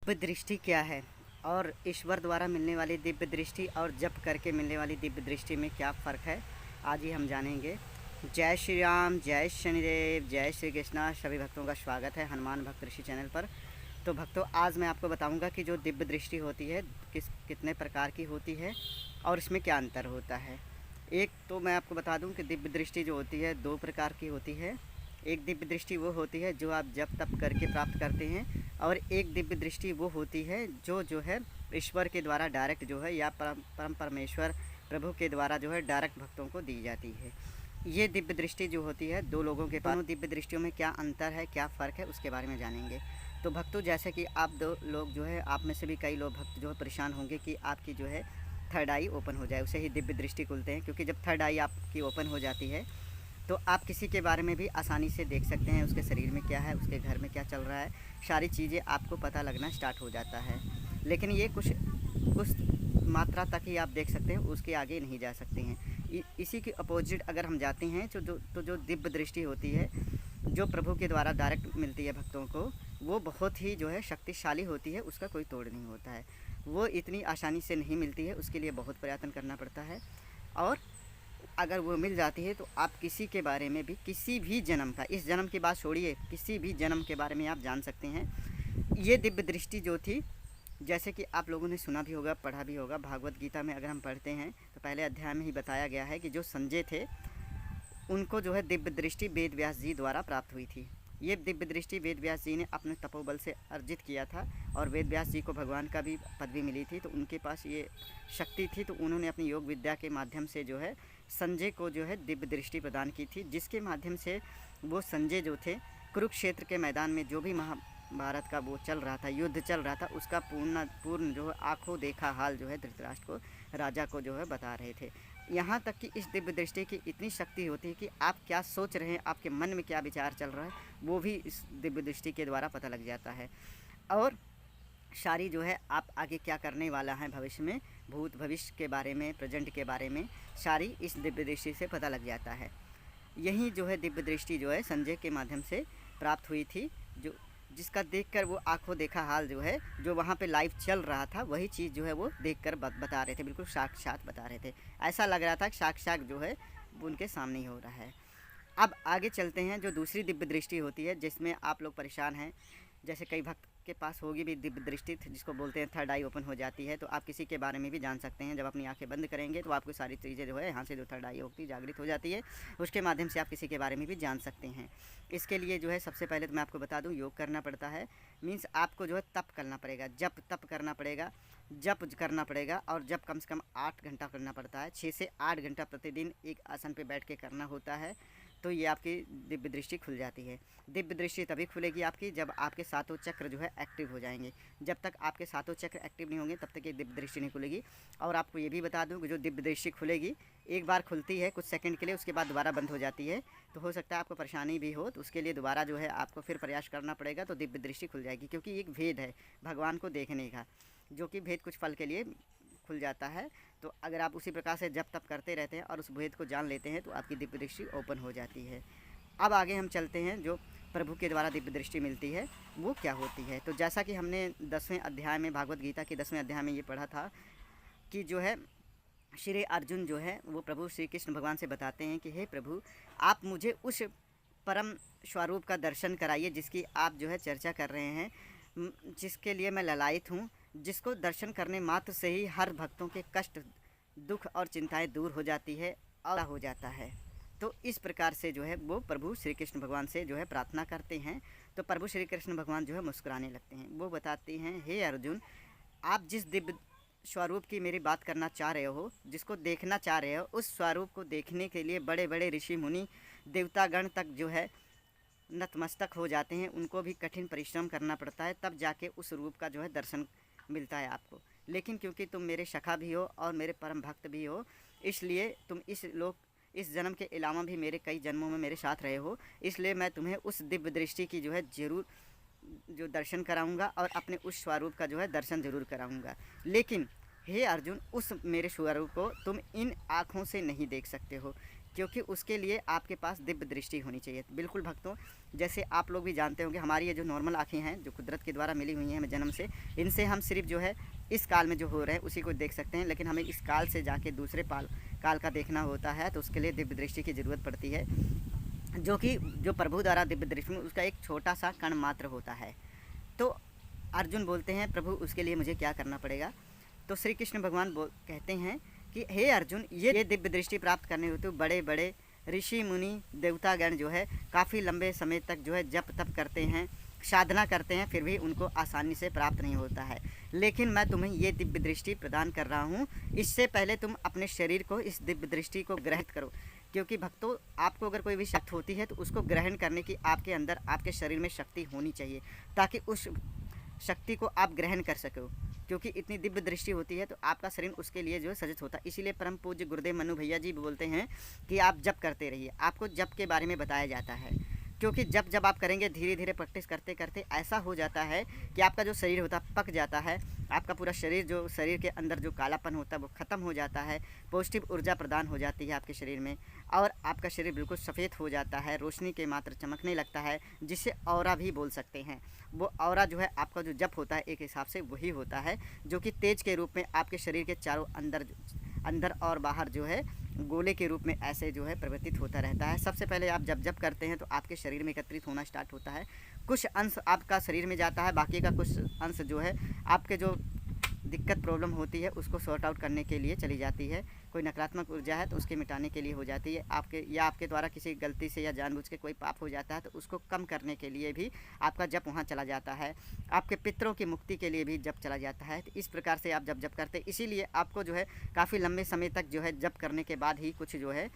दिव्य दृष्टि क्या है और ईश्वर द्वारा मिलने वाली दिव्य दृष्टि और जप करके मिलने वाली दिव्य दृष्टि में क्या फ़र्क है, आज ही हम जानेंगे। जय श्री राम, जय शनिदेव, जय श्री कृष्णा। सभी भक्तों का स्वागत है हनुमान भक्त ऋषि चैनल पर। तो भक्तों, आज मैं आपको बताऊंगा कि जो दिव्य दृष्टि होती है कितने प्रकार की होती है और इसमें क्या अंतर होता है। एक तो मैं आपको बता दूं कि दिव्य दृष्टि जो होती है दो प्रकार की होती है। एक दिव्य दृष्टि वो होती है जो आप जप तप करके प्राप्त करते हैं, और एक दिव्य दृष्टि वो होती है जो है ईश्वर के द्वारा डायरेक्ट जो है या परम परमेश्वर प्रभु के द्वारा जो है डायरेक्ट भक्तों को दी जाती है। ये दिव्य दृष्टि जो होती है दो लोगों के पास, दिव्य दृष्टियों में क्या अंतर है, क्या फ़र्क है, उसके बारे में जानेंगे। तो भक्तों, जैसे कि आप दो लोग जो है, आप में से भी कई लोग भक्त जो है परेशान होंगे कि आपकी जो है थर्ड आई ओपन हो जाए, उसे ही दिव्य दृष्टि खुलते हैं। क्योंकि जब थर्ड आई आपकी ओपन हो जाती है तो आप किसी के बारे में भी आसानी से देख सकते हैं, उसके शरीर में क्या है, उसके घर में क्या चल रहा है, सारी चीज़ें आपको पता लगना स्टार्ट हो जाता है। लेकिन ये कुछ मात्रा तक ही आप देख सकते हैं, उसके आगे नहीं जा सकते हैं। इसी के अपोजिट अगर हम जाते हैं तो जो दिव्य दृष्टि होती है जो प्रभु के द्वारा डायरेक्ट मिलती है भक्तों को, वो बहुत ही जो है शक्तिशाली होती है, उसका कोई तोड़ नहीं होता है। वो इतनी आसानी से नहीं मिलती है, उसके लिए बहुत प्रयत्न करना पड़ता है। और अगर वो मिल जाती है तो आप किसी के बारे में भी, किसी भी जन्म का, इस जन्म की बात छोड़िए, किसी भी जन्म के बारे में आप जान सकते हैं। ये दिव्य दृष्टि जो थी, जैसे कि आप लोगों ने सुना भी होगा, पढ़ा भी होगा, भागवत गीता में अगर हम पढ़ते हैं तो पहले अध्याय में ही बताया गया है कि जो संजय थे उनको जो है दिव्य दृष्टि वेद व्यास जी द्वारा प्राप्त हुई थी। ये दिव्य दृष्टि वेद व्यास जी ने अपने तपोबल से अर्जित किया था, और वेद व्यास जी को भगवान का भी पदवी मिली थी, तो उनके पास ये शक्ति थी। तो उन्होंने अपनी योग विद्या के माध्यम से जो है संजय को जो है दिव्य दृष्टि प्रदान की थी, जिसके माध्यम से वो संजय जो थे कुरुक्षेत्र के मैदान में जो भी महाभारत का वो चल रहा था, युद्ध चल रहा था, उसका पूर्ण जो है आँखों देखा हाल जो है धृतराष्ट्र को, राजा को जो है बता रहे थे। यहाँ तक कि इस दिव्य दृष्टि की इतनी शक्ति होती है कि आप क्या सोच रहे हैं, आपके मन में क्या विचार चल रहा है, वो भी इस दिव्य दृष्टि के द्वारा पता लग जाता है। और सारी जो है आप आगे क्या करने वाला है भविष्य में, भूत भविष्य के बारे में, प्रेजेंट के बारे में, सारी इस दिव्य दृष्टि से पता लग जाता है। यही जो है दिव्य दृष्टि जो है संजय के माध्यम से प्राप्त हुई थी, जिसका देखकर वो आंखों देखा हाल जो है, जो वहाँ पे लाइव चल रहा था, वही चीज़ जो है वो देखकर बता रहे थे, बिल्कुल साक्षात बता रहे थे। ऐसा लग रहा था कि साक्षात जो है वो उनके सामने ही हो रहा है। अब आगे चलते हैं, जो दूसरी दिव्य दृष्टि होती है जिसमें आप लोग परेशान हैं। जैसे कई भक्त के पास होगी भी दिव्य दृष्टि, जिसको बोलते हैं थर्ड आई ओपन हो जाती है, तो आप किसी के बारे में भी जान सकते हैं। जब अपनी आंखें बंद करेंगे तो आपको सारी चीज़ें जो है यहाँ से जो थर्ड आई होती जागृत हो जाती है, उसके माध्यम से आप किसी के बारे में भी जान सकते हैं। इसके लिए जो है सबसे पहले तो मैं आपको बता दूं, योग करना पड़ता है। मीन्स आपको जो है तप करना पड़ेगा, जप तप करना पड़ेगा, जप करना पड़ेगा, और जप कम से कम 8 घंटा करना पड़ता है। 6 से 8 घंटा प्रतिदिन एक आसन पर बैठ के करना होता है, तो ये आपकी दिव्य दृष्टि खुल जाती है। दिव्य दृष्टि तभी खुलेगी आपकी जब आपके सातों चक्र जो है एक्टिव हो जाएंगे। जब तक आपके सातों चक्र एक्टिव नहीं होंगे तब तक ये दिव्य दृष्टि नहीं खुलेगी। और आपको ये भी बता दूं कि जो दिव्य दृष्टि खुलेगी, एक बार खुलती है कुछ सेकंड के लिए, उसके बाद दोबारा बंद हो जाती है। तो हो सकता है आपको परेशानी भी हो, तो उसके लिए दोबारा जो है आपको फिर प्रयास करना पड़ेगा, तो दिव्य दृष्टि खुल जाएगी। क्योंकि एक भेद है भगवान को देखने का, जो कि भेद कुछ पल के लिए खुल जाता है। तो अगर आप उसी प्रकार से जब तप करते रहते हैं और उस भेद को जान लेते हैं तो आपकी दिव्य दृष्टि ओपन हो जाती है। अब आगे हम चलते हैं, जो प्रभु के द्वारा दिव्य दृष्टि मिलती है वो क्या होती है। तो जैसा कि हमने 10वें अध्याय में, भागवत गीता के 10वें अध्याय में ये पढ़ा था कि जो है श्री अर्जुन जो है वो प्रभु श्री कृष्ण भगवान से बताते हैं कि हे प्रभु, आप मुझे उस परम स्वरूप का दर्शन कराइए जिसकी आप जो है चर्चा कर रहे हैं, जिसके लिए मैं ललायित हूँ, जिसको दर्शन करने मात्र से ही हर भक्तों के कष्ट, दुख और चिंताएं दूर हो जाती है और हो जाता है। तो इस प्रकार से जो है वो प्रभु श्री कृष्ण भगवान से जो है प्रार्थना करते हैं। तो प्रभु श्री कृष्ण भगवान जो है मुस्कुराने लगते हैं। वो बताते हैं, हे अर्जुन, आप जिस दिव्य स्वरूप की मेरी बात करना चाह रहे हो, जिसको देखना चाह रहे हो, उस स्वरूप को देखने के लिए बड़े बड़े ऋषि मुनि देवतागण तक जो है नतमस्तक हो जाते हैं। उनको भी कठिन परिश्रम करना पड़ता है, तब जाके उस रूप का जो है दर्शन मिलता है आपको। लेकिन क्योंकि तुम मेरे सखा भी हो और मेरे परम भक्त भी हो, इसलिए तुम इस जन्म के अलावा भी मेरे कई जन्मों में मेरे साथ रहे हो, इसलिए मैं तुम्हें उस दिव्य दृष्टि की जो है ज़रूर जो दर्शन कराऊंगा और अपने उस स्वरूप का जो है दर्शन ज़रूर कराऊंगा। लेकिन हे अर्जुन, उस मेरे स्वरूप को तुम इन आँखों से नहीं देख सकते हो, क्योंकि उसके लिए आपके पास दिव्य दृष्टि होनी चाहिए। बिल्कुल भक्तों, जैसे आप लोग भी जानते होंगे, हमारी ये जो नॉर्मल आँखें हैं जो कुदरत के द्वारा मिली हुई हैं हमें जन्म से, इनसे हम सिर्फ जो है इस काल में जो हो रहे हैं उसी को देख सकते हैं, लेकिन हमें इस काल से जाके दूसरे काल का देखना होता है, तो उसके लिए दिव्य दृष्टि की ज़रूरत पड़ती है, जो प्रभु द्वारा दिव्य दृष्टि में उसका एक छोटा सा कण मात्र होता है। तो अर्जुन बोलते हैं प्रभु उसके लिए मुझे क्या करना पड़ेगा। तो श्री कृष्ण भगवान कहते हैं कि हे अर्जुन, ये दिव्य दृष्टि प्राप्त करने हेतु बड़े बड़े ऋषि मुनि देवतागण जो है काफ़ी लंबे समय तक जो है जप तप करते हैं, साधना करते हैं, फिर भी उनको आसानी से प्राप्त नहीं होता है। लेकिन मैं तुम्हें ये दिव्य दृष्टि प्रदान कर रहा हूँ, इससे पहले तुम अपने शरीर को इस दिव्य दृष्टि को ग्रहण करो। क्योंकि भक्तों, आपको अगर कोई भी शक्ति होती है तो उसको ग्रहण करने की आपके अंदर, आपके शरीर में शक्ति होनी चाहिए, ताकि उस शक्ति को आप ग्रहण कर सको। क्योंकि इतनी दिव्य दृष्टि होती है तो आपका शरीर उसके लिए जो है सजग होता है। इसीलिए परम पूज्य गुरुदेव मनु भैया जी बोलते हैं कि आप जप करते रहिए। आपको जप के बारे में बताया जाता है, क्योंकि जब आप करेंगे धीरे धीरे प्रैक्टिस करते करते ऐसा हो जाता है कि आपका जो शरीर होता है पक जाता है, आपका पूरा शरीर, जो शरीर के अंदर जो कालापन होता है वो ख़त्म हो जाता है, पॉजिटिव ऊर्जा प्रदान हो जाती है आपके शरीर में, और आपका शरीर बिल्कुल सफ़ेद हो जाता है, रोशनी के मात्र चमकने लगता है, जिसे ऑरा भी बोल सकते हैं। वो ऑरा जो है आपका जो जप होता है एक हिसाब से वही होता है, जो कि तेज के रूप में आपके शरीर के चारों अंदर और बाहर जो है गोले के रूप में ऐसे जो है परिवर्तित होता रहता है। सबसे पहले आप जब करते हैं तो आपके शरीर में एकत्रित होना स्टार्ट होता है, कुछ अंश आपका शरीर में जाता है, बाकी का कुछ अंश जो है आपके जो दिक्कत प्रॉब्लम होती है उसको सॉर्ट आउट करने के लिए चली जाती है। कोई नकारात्मक ऊर्जा है तो उसके मिटाने के लिए हो जाती है आपके द्वारा किसी गलती से या जानबूझ के कोई पाप हो जाता है तो उसको कम करने के लिए भी आपका जप वहाँ चला जाता है। आपके पितरों की मुक्ति के लिए भी जप चला जाता है। तो इस प्रकार से आप जप करते, इसीलिए आपको जो है काफ़ी लंबे समय तक जो है जप करने के बाद ही कुछ जो है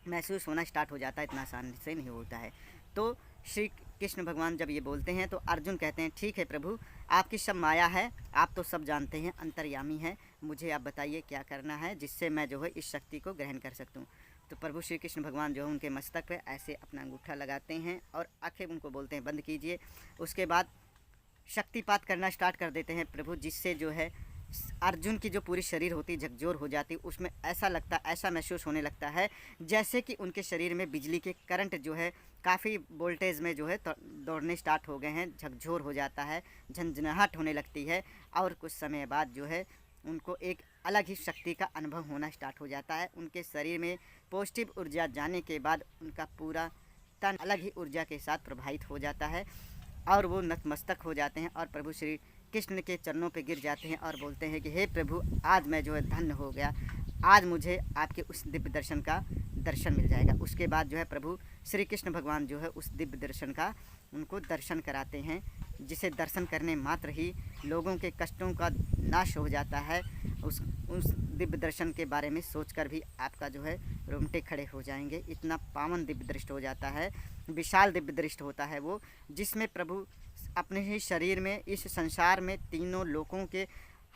महसूस होना स्टार्ट हो जाता है, इतना आसानी से नहीं होता है। तो श्री कृष्ण भगवान जब ये बोलते हैं तो अर्जुन कहते हैं ठीक है प्रभु, आपकी सब माया है, आप तो सब जानते हैं, अंतर्यामी है, मुझे आप बताइए क्या करना है जिससे मैं जो है इस शक्ति को ग्रहण कर सकूं। तो प्रभु श्री कृष्ण भगवान जो है उनके मस्तक पे ऐसे अपना अंगूठा लगाते हैं और आंखें उनको बोलते हैं बंद कीजिए। उसके बाद शक्तिपात करना स्टार्ट कर देते हैं प्रभु, जिससे जो है अर्जुन की जो पूरी शरीर होती झकझोर हो जाती, उसमें ऐसा लगता, ऐसा महसूस होने लगता है जैसे कि उनके शरीर में बिजली के करंट जो है काफ़ी वोल्टेज में जो है दौड़ने स्टार्ट हो गए हैं, झकझोर हो जाता है, झंझनाहट होने लगती है, और कुछ समय बाद जो है उनको एक अलग ही शक्ति का अनुभव होना स्टार्ट हो जाता है। उनके शरीर में पॉजिटिव ऊर्जा जाने के बाद उनका पूरा तन अलग ही ऊर्जा के साथ प्रभावित हो जाता है और वो नतमस्तक हो जाते हैं और प्रभु श्री कृष्ण के चरणों पे गिर जाते हैं और बोलते हैं कि हे प्रभु, आज मैं जो है धन्य हो गया, आज मुझे आपके उस दिव्य दर्शन का दर्शन मिल जाएगा। उसके बाद जो है प्रभु श्री कृष्ण भगवान जो है उस दिव्य दर्शन का उनको दर्शन कराते हैं, जिसे दर्शन करने मात्र ही लोगों के कष्टों का नाश हो जाता है। उस दिव्य दर्शन के बारे में सोचकर भी आपका जो है रोंगटे खड़े हो जाएंगे। इतना पावन दिव्य दृष्टि हो जाता है, विशाल दिव्य दृष्टि होता है वो, जिसमें प्रभु अपने ही शरीर में, इस संसार में तीनों लोकों के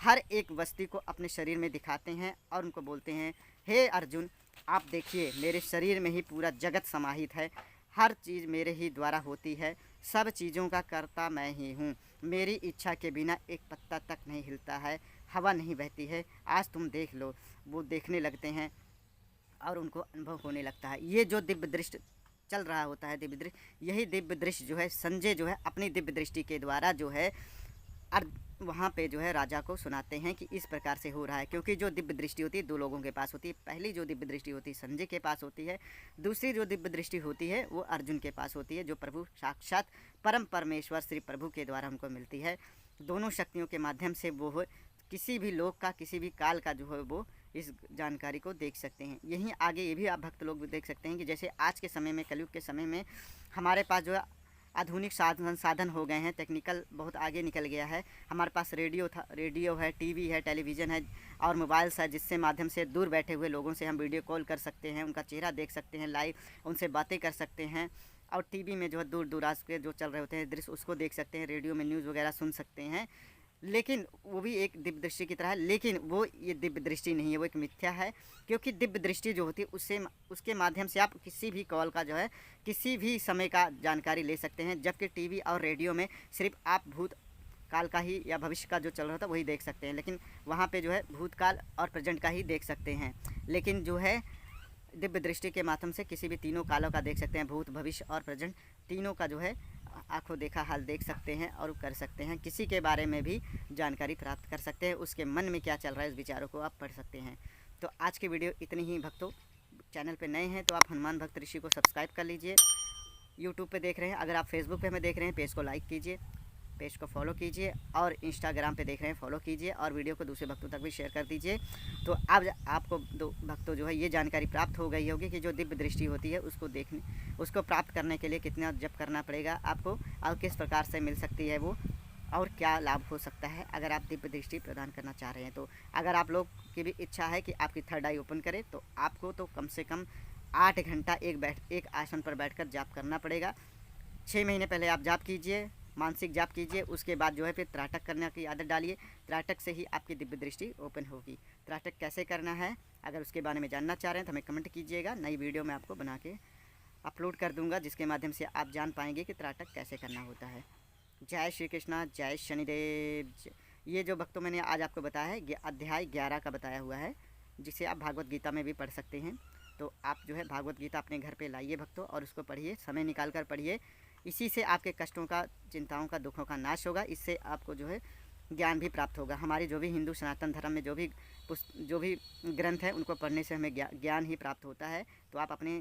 हर एक वस्तु को अपने शरीर में दिखाते हैं और उनको बोलते हैं हे अर्जुन, आप देखिए मेरे शरीर में ही पूरा जगत समाहित है, हर चीज़ मेरे ही द्वारा होती है, सब चीज़ों का कर्ता मैं ही हूँ, मेरी इच्छा के बिना एक पत्ता तक नहीं हिलता है, हवा नहीं बहती है, आज तुम देख लो। वो देखने लगते हैं और उनको अनुभव होने लगता है। ये जो दिव्य दृष्टि चल रहा होता है, दिव्य दृष्टि, यही दिव्य दृष्टि जो है संजय जो है अपनी दिव्य दृष्टि के द्वारा जो है वहाँ पे जो है राजा को सुनाते हैं कि इस प्रकार से हो रहा है। क्योंकि जो दिव्य दृष्टि होती है दो लोगों के पास होती है, पहली जो दिव्य दृष्टि होती है संजय के पास होती है, दूसरी जो दिव्य दृष्टि होती है वो अर्जुन के पास होती है, जो प्रभु साक्षात परम परमेश्वर श्री प्रभु के द्वारा उनको मिलती है। दोनों शक्तियों के माध्यम से वो किसी भी लोक का, किसी भी काल का जो है वो इस जानकारी को देख सकते हैं। यहीं आगे ये भी आप भक्त लोग देख सकते हैं कि जैसे आज के समय में, कलयुग के समय में हमारे पास जो है आधुनिक साधन हो गए हैं, टेक्निकल बहुत आगे निकल गया है। हमारे पास रेडियो है, टीवी है, टेलीविज़न है और मोबाइल्स है, जिससे माध्यम से दूर बैठे हुए लोगों से हम वीडियो कॉल कर सकते हैं, उनका चेहरा देख सकते हैं, लाइव उनसे बातें कर सकते हैं। और टीवी में जो है दूर दराज के जो चल रहे होते हैं दृश्य उसको देख सकते हैं, रेडियो में न्यूज़ वगैरह सुन सकते हैं। लेकिन वो भी एक दिव्य दृष्टि की तरह है, लेकिन वो ये दिव्य दृष्टि नहीं है, वो एक मिथ्या है। क्योंकि दिव्य दृष्टि जो होती है उसके माध्यम से आप किसी भी कॉल का जो है किसी भी समय का जानकारी ले सकते हैं, जबकि टीवी और रेडियो में सिर्फ आप भूत काल का ही या भविष्य का जो चल रहा था वही देख सकते हैं। लेकिन वहाँ पे जो है भूतकाल और प्रेजेंट का ही देख सकते हैं। लेकिन जो है दिव्य दृष्टि के माध्यम से किसी भी तीनों कालों का देख सकते हैं, भूत भविष्य और प्रेजेंट तीनों का जो है आंखों देखा हाल देख सकते हैं और कर सकते हैं। किसी के बारे में भी जानकारी प्राप्त कर सकते हैं, उसके मन में क्या चल रहा है उस विचारों को आप पढ़ सकते हैं। तो आज की वीडियो इतनी ही भक्तों। चैनल पे नए हैं तो आप हनुमान भक्त ऋषि को सब्सक्राइब कर लीजिए। यूट्यूब पे देख रहे हैं, अगर आप फेसबुक पे हमें देख रहे हैं, पेज को लाइक कीजिए, पेज को फॉलो कीजिए, और इंस्टाग्राम पे देख रहे हैं फॉलो कीजिए, और वीडियो को दूसरे भक्तों तक भी शेयर कर दीजिए। तो अब आपको दो भक्तों जो है ये जानकारी प्राप्त हो गई होगी कि जो दिव्य दृष्टि होती है उसको प्राप्त करने के लिए कितना जप करना पड़ेगा आपको, और किस प्रकार से मिल सकती है वो, और क्या लाभ हो सकता है अगर आप दिव्य दृष्टि प्रदान करना चाह रहे हैं। तो अगर आप लोग की भी इच्छा है कि आपकी थर्ड आई ओपन करे तो आपको तो कम से कम 8 घंटा एक आसन पर बैठकर जाप करना पड़ेगा। 6 महीने पहले आप जाप कीजिए, मानसिक जाप कीजिए, उसके बाद जो है फिर त्राटक करने की आदत डालिए। त्राटक से ही आपकी दिव्य दृष्टि ओपन होगी। त्राटक कैसे करना है अगर उसके बारे में जानना चाह रहे हैं तो हमें कमेंट कीजिएगा, नई वीडियो मैं आपको बना के अपलोड कर दूंगा, जिसके माध्यम से आप जान पाएंगे कि त्राटक कैसे करना होता है। जय श्री कृष्णा, जय शनिदेव। ये जो भक्तों मैंने आज आपको बताया है, अध्याय 11 का बताया हुआ है, जिसे आप भागवत गीता में भी पढ़ सकते हैं। तो आप जो है भागवत गीता अपने घर पे लाइए भक्तों, और उसको पढ़िए, समय निकाल कर पढ़िए। इसी से आपके कष्टों का, चिंताओं का, दुखों का नाश होगा। इससे आपको जो है ज्ञान भी प्राप्त होगा। हमारी जो भी हिंदू सनातन धर्म में जो भी ग्रंथ है उनको पढ़ने से हमें ज्ञान ही प्राप्त होता है। तो आप अपने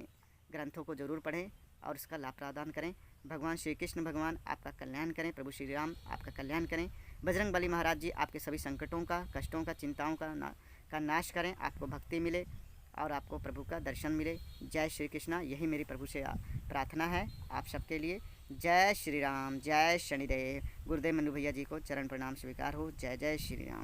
ग्रंथों को ज़रूर पढ़ें और इसका लाभ प्रदान करें। भगवान श्री कृष्ण भगवान आपका कल्याण करें, प्रभु श्री राम आपका कल्याण करें, बजरंग बली महाराज जी आपके सभी संकटों का, कष्टों का, चिंताओं का नाश करें, आपको भक्ति मिले और आपको प्रभु का दर्शन मिले। जय श्री कृष्णा, यही मेरी प्रभु से प्रार्थना है आप सबके लिए। जय श्री राम, जय शनिदेव। गुरुदेव मनु भैया जी को चरण प्रणाम स्वीकार हो। जय जय श्री राम।